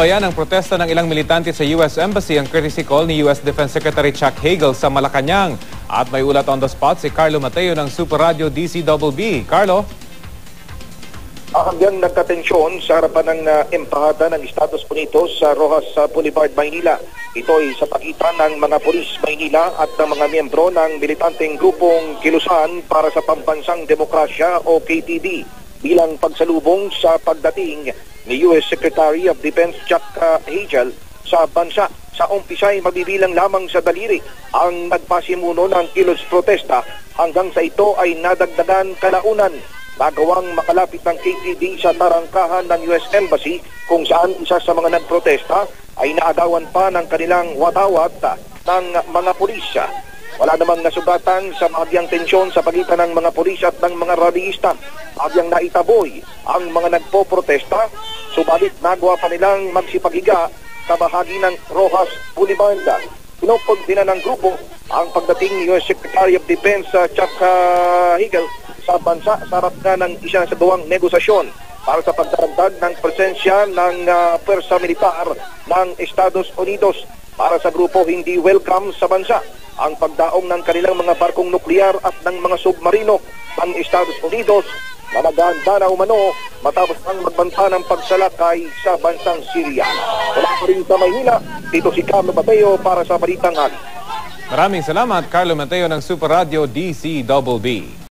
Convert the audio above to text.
Binabayan ang protesta ng ilang militante sa US Embassy ang courtesy call ni US Defense Secretary Chuck Hagel sa Malacanang. At may ulat on the spot si Carlo Mateo ng Super Radio DCBB. Carlo? Hanggang nagkatensyon sa harapan ng empahada ng Estados Unidos sa Rojas Boulevard, Maynila. Ito ay sa pagitan ng mga pulis Maynila at ng mga miyembro ng militanteng grupong Kilusan para sa Pambansang Demokrasya o KTD bilang pagsalubong sa pagdating ni US Secretary of Defense Chuck Hagel sa bansa. Sa umpisa ay mabibilang lamang sa daliri ang nagpasimuno ng kilos protesta hanggang sa ito ay nadagdagan kalaunan. Nagawang makalapit ng KTD sa tarangkahan ng US Embassy kung saan isa sa mga nagprotesta ay naagawan pa ng kanilang watawat ng mga pulis. Wala namang nasugatan sa mahagyang tensyon sa pagitan ng mga pulis at ng mga rallyista. Mahagyang naitaboy ang mga nagpo-protesta, subalit nagawa pa nilang magsipagiga sa bahagi ng Rojas Boulevard. Pinupog din ng grupo ang pagdating ni US Secretary of Defense Chuck Hagel sa bansa sa harap na ng isa sa duwang negosasyon para sa pagdaragdag ng presensya ng pwersa militar ng Estados Unidos. Para sa grupo, hindi welcome sa bansa ang pagdaong ng kanilang mga barkong nuklear at ng mga submarino ng Estados Unidos na naghahanda na umano matapos ang magbanta ng pagsalakay sa bansang Syria. Wala pa rin sa Maynila, dito si Carlo Mateo para sa Balitang Hali. Maraming salamat, Carlo Mateo ng Super Radio DCBB.